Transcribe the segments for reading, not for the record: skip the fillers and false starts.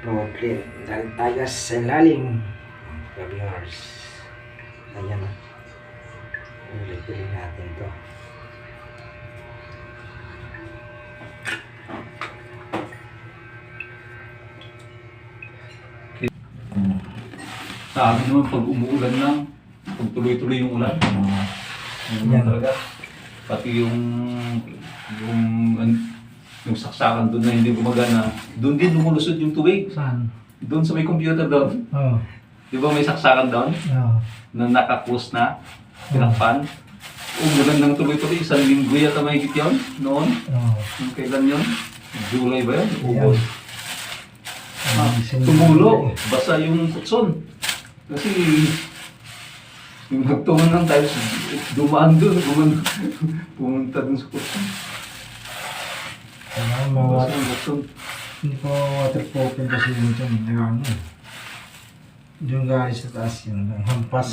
outlet dari tagas sa lalim viewers. Ayan na, ulit-ulit natin to. Sa amin naman pag umuulan lang, pag tuloy-tuloy yung ulan, Yan. talaga. Pati yung saksakan doon na hindi gumagana, doon din lumulusod yung tubig. Saan? Doon sa may computer doon. Oh. Di ba may saksakan doon? Oh. Na nakakus na, tinakpan. Umulan ng tuloy-tuloy, isang linggo yata mahigit yun noon. Oh. Yung kailan yun? July ba yun? Yan. August. Tumulo, basa yung kutson. Kasi yung nagtungan ng tiles, dumaan doon, pumunta doon sa kutson. Basa yung kutson. Hindi ko waterproofing kasi yun dyan. Yung ano. Yung galing sa taas yun. Ang hampas.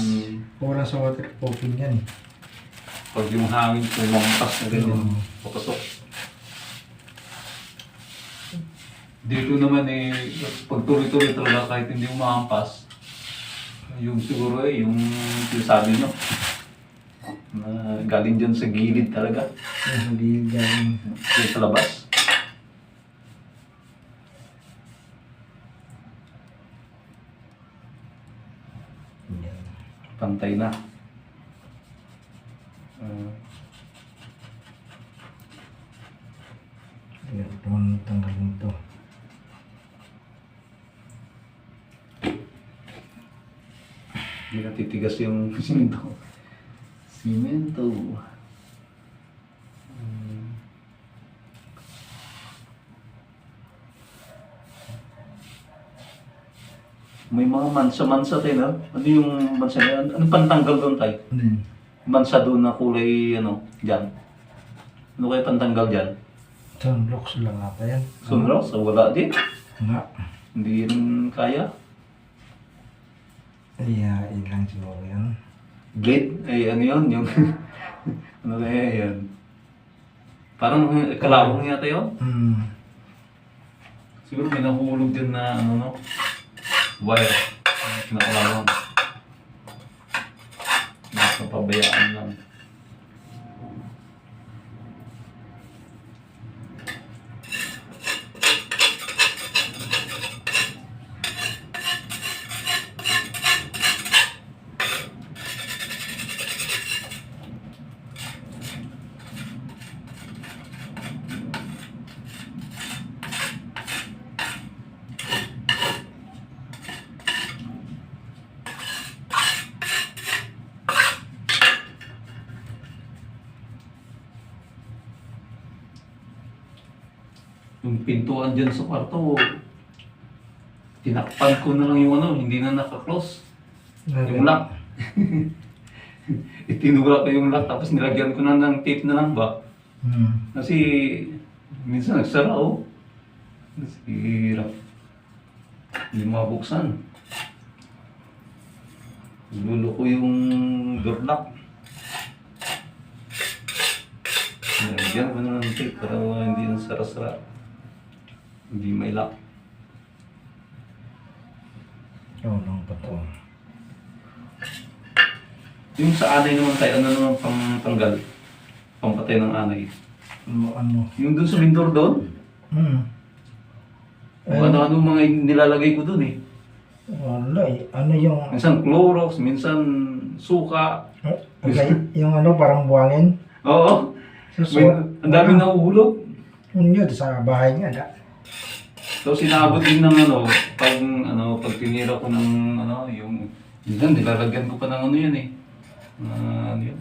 Kulang sa waterproofing yan. Pag yung hangin pumampas na ganyan, papasok. Dito naman pag tuloy-tuloy talaga kahit hindi umahampas, yung siguro yung sabi nyo, na galing dyan sa gilid talaga, Hindi galing. yung sa labas. Yan. Pantay na. Yan. Tanggalin to. Hindi na titigas yung simento. Simento. May mga mansa-mansa tayo na. Ano yung mansa na? Anong pantanggal doon tayo? Ano yun? Mansa doon na kulay, dyan. Ano kayo pantanggal dyan? Sunblocks lang ata yan. Sunrox? Wala din. Nga. Hindi rin kaya. Iyain lang siguro yan. Blade? Ano yun? Yung ano kaya yan? Parang kalawang yata yun? Siguro may nahulog din na wire. Kinakalawang. Napapabayaan lang. Yung pintuan dyan sa kwarto, tinakpan ko na lang yung hindi na naka-close. Yung lock. Itinura ko yung lock tapos nilagyan ko na ng tape na lang ba? Kasi minsan nagsara Kasi hirap. Hindi mabuksan. Lulo ko yung door lock. Nilagyan ko na ng tape para hindi na sara-sara. Hindi may lock. Lang pa to. Yung sa anay naman tayo, ano naman pang tanggal? Pampatay ng anay. Ano? Yung dun sa window doon? Kung ano-ano mga nilalagay ko dun Wala Ano yung... Minsan Clorox, minsan suka. yung parang buwangin? Oo. Ang daming nahuhulog. Yun sa bahay niya. So sinabot din ng pag tinira ko ng yung minsan nilalagyan ko pa ng yan yun?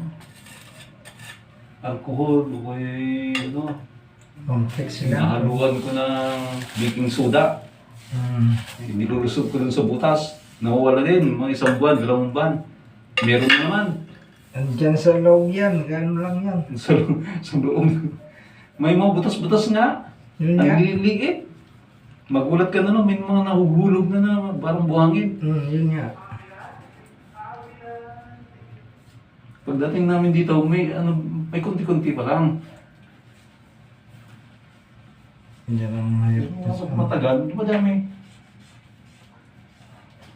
Alcohol o Complex sila. nahaluan ko ng baking soda. Nilulusog ko dun sa butas. Nawawala din, mga isang buwan, 2 buwan. Meron naman. Andyan sa loob yan, gano'n lang yan. Sa loob. May mga butas-butas nga. Yun Ang nga. liliit. Magulat ka na may mga nahuhulog na parang buhangin. Yun nga. Pagdating namin dito, may konti-konti pa lang. Hindi lang mahirap. Matagal, madami.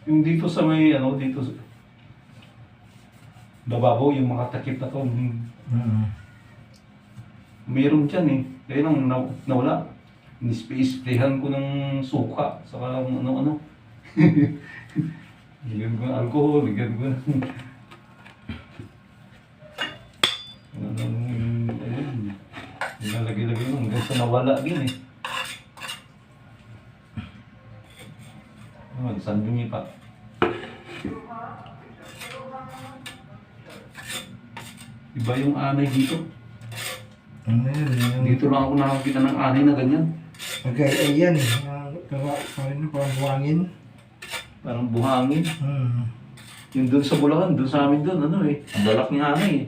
Yung dito sa may, dito sa babaw, yung mga takip na to, meron dyan eh. Kaya lang nawala. Nispa-sprayhan ko ng suka, saka ano-ano. Ligyan ko ng alcohol, ligyan ko ng... ayun. Nilalagay-lagay mo hanggang sa nawala din eh. Sandungi pa. Iba yung anay dito. Ano yun? Dito lang ako nakakita ng anay na ganyan. Okay, ayan eh. Parang buhangin. Parang buhangin. Yung doon sa Bulacan, doon sa amin doon, ang balak ni anay eh.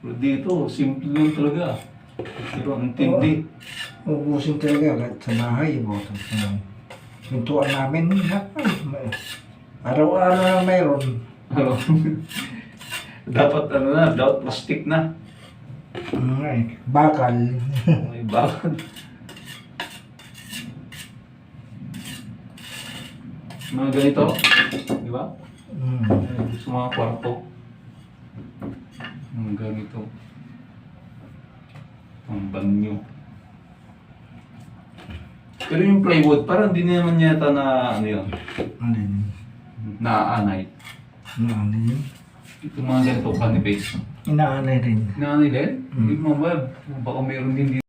Pero dito, simple lang talaga. Pero ang tindi. Ubusin talaga kahit sa bahay. Pintuan namin. Araw-araw na mayroon. Dapat dapat plastic na. Bakal. May bakal. Mga ganito, di ba? Sa mga kwarto. Mga ganito. Ang banyo. Pero yung plywood, parang hindi naman yata na yun, Ano yun? naaanay. Ano yun? Ito mga ganito, kanipes. Inaanay rin. Naanay din? Hindi mo ba? Baka meron din dito.